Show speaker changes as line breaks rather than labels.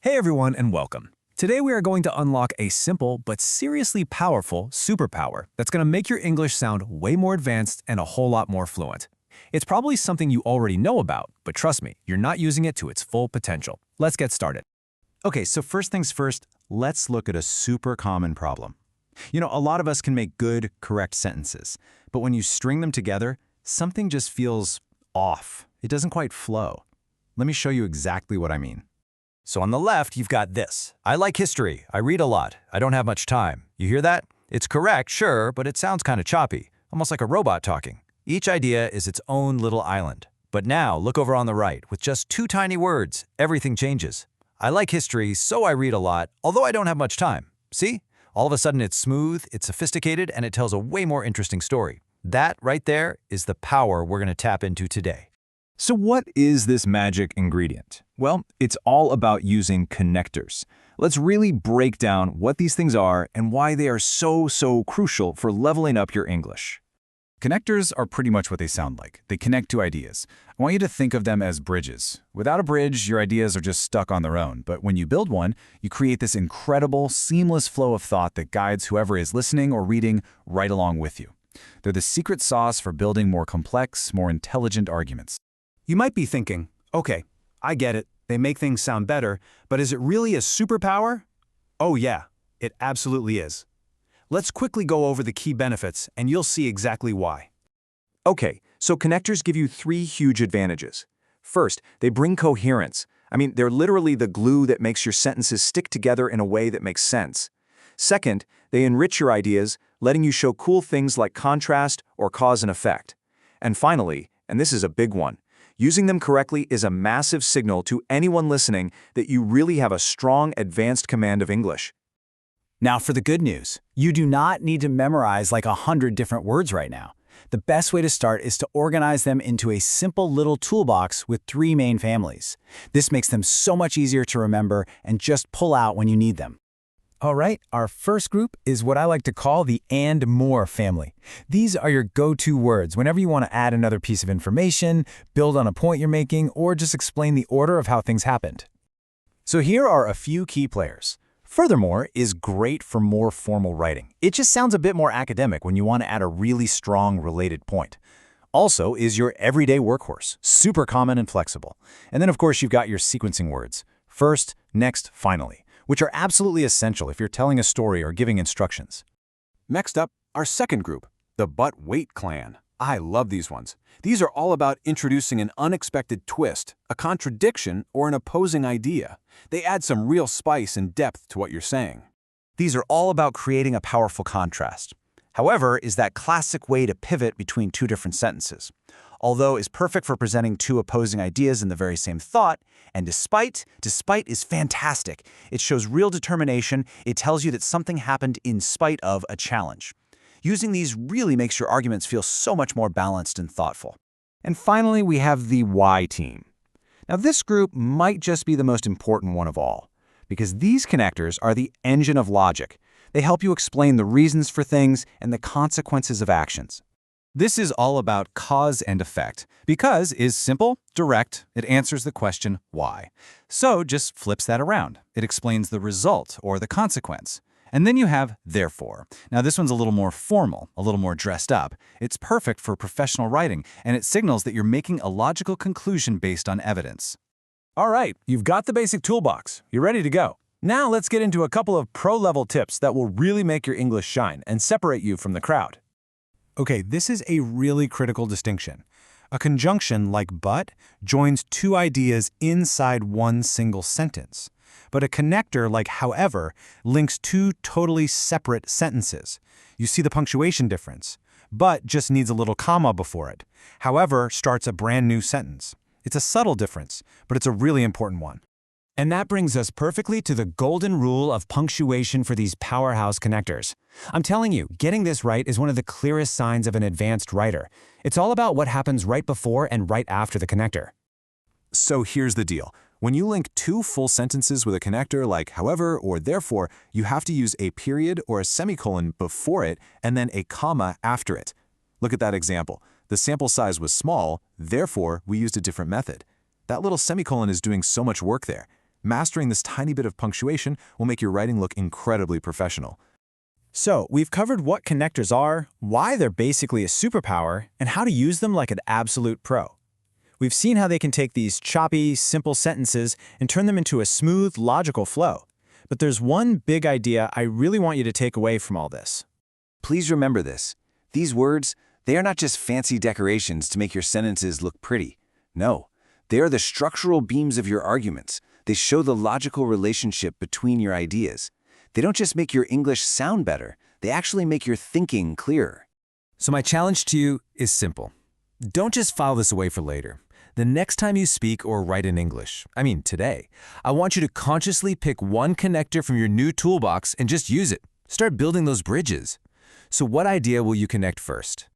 Hey everyone and welcome. Today we are going to unlock a simple but seriously powerful superpower that's going to make your English sound way more advanced and a whole lot more fluent. It's probably something you already know about, but trust me, you're not using it to its full potential. Let's get started.
Okay, so first things first, let's look at a super common problem. A lot of us can make good, correct sentences, but when you string them together, something just feels off. It doesn't quite flow. Let me show you exactly what I mean.
So on the left, you've got this. I like history. I read a lot. I don't have much time. You hear that? It's correct, sure, but it sounds kind of choppy, almost like a robot talking. Each idea is its own little island. But now, look over on the right. With just two tiny words, everything changes. I like history, so I read a lot, although I don't have much time. See? All of a sudden, it's smooth, it's sophisticated, and it tells a way more interesting story. That right there is the power we're going to tap into today.
So what is this magic ingredient? Well, it's all about using connectors. Let's really break down what these things are and why they are so crucial for leveling up your English.
Connectors are pretty much what they sound like. They connect two ideas. I want you to think of them as bridges. Without a bridge, your ideas are just stuck on their own. But when you build one, you create this incredible, seamless flow of thought that guides whoever is listening or reading right along with you. They're the secret sauce for building more complex, more intelligent arguments.
You might be thinking, okay, I get it, they make things sound better, but is it really a superpower? Oh yeah, it absolutely is. Let's quickly go over the key benefits and you'll see exactly why.
Okay, so connectors give you three huge advantages. First, they bring coherence. They're literally the glue that makes your sentences stick together in a way that makes sense. Second, they enrich your ideas, letting you show cool things like contrast or cause and effect. And finally, and this is a big one, using them correctly is a massive signal to anyone listening that you really have a strong, advanced command of English.
Now for the good news. You do not need to memorize like 100 different words right now. The best way to start is to organize them into a simple little toolbox with three main families. This makes them so much easier to remember and just pull out when you need them.
All right, our first group is what I like to call the and more family. These are your go-to words whenever you want to add another piece of information, build on a point you're making, or just explain the order of how things happened.
So here are a few key players. Furthermore is great for more formal writing. It just sounds a bit more academic when you want to add a really strong related point. Also is your everyday workhorse, super common and flexible. And then of course you've got your sequencing words, first, next, finally, which are absolutely essential if you're telling a story or giving instructions.
Next up, our second group, the But Wait Clan. I love these ones. These are all about introducing an unexpected twist, a contradiction, or an opposing idea. They add some real spice and depth to what you're saying.
These are all about creating a powerful contrast. However, is that classic way to pivot between two different sentences. Although is perfect for presenting two opposing ideas in the very same thought, and despite is fantastic. It shows real determination. It tells you that something happened in spite of a challenge. Using these really makes your arguments feel so much more balanced and thoughtful.
And finally, we have the why team. Now, this group might just be the most important one of all, because these connectors are the engine of logic. They help you explain the reasons for things and the consequences of actions.
This is all about cause and effect. Because is simple, direct, it answers the question why. So just flips that around. It explains the result or the consequence. And then you have therefore. Now this one's a little more formal, a little more dressed up. It's perfect for professional writing, and it signals that you're making a logical conclusion based on evidence.
All right, you've got the basic toolbox. You're ready to go. Now let's get into a couple of pro-level tips that will really make your English shine and separate you from the crowd.
Okay, this is a really critical distinction. A conjunction like but joins two ideas inside one single sentence. But a connector like however links two totally separate sentences. You see the punctuation difference. But just needs a little comma before it. However starts a brand new sentence. It's a subtle difference, but it's a really important one.
And that brings us perfectly to the golden rule of punctuation for these powerhouse connectors. I'm telling you, getting this right is one of the clearest signs of an advanced writer. It's all about what happens right before and right after the connector.
So here's the deal. When you link two full sentences with a connector like however or therefore, you have to use a period or a semicolon before it and then a comma after it. Look at that example. The sample size was small, therefore we used a different method. That little semicolon is doing so much work there. Mastering this tiny bit of punctuation will make your writing look incredibly professional.
So, we've covered what connectors are, why they're basically a superpower, and how to use them like an absolute pro. We've seen how they can take these choppy, simple sentences and turn them into a smooth, logical flow. But there's one big idea I really want you to take away from all this.
Please remember this. These words, they are not just fancy decorations to make your sentences look pretty. No, they are the structural beams of your arguments. They show the logical relationship between your ideas. They don't just make your English sound better, they actually make your thinking clearer.
So my challenge to you is simple. Don't just file this away for later. The next time you speak or write in English, I mean today, I want you to consciously pick one connector from your new toolbox and just use it. Start building those bridges. So what idea will you connect first?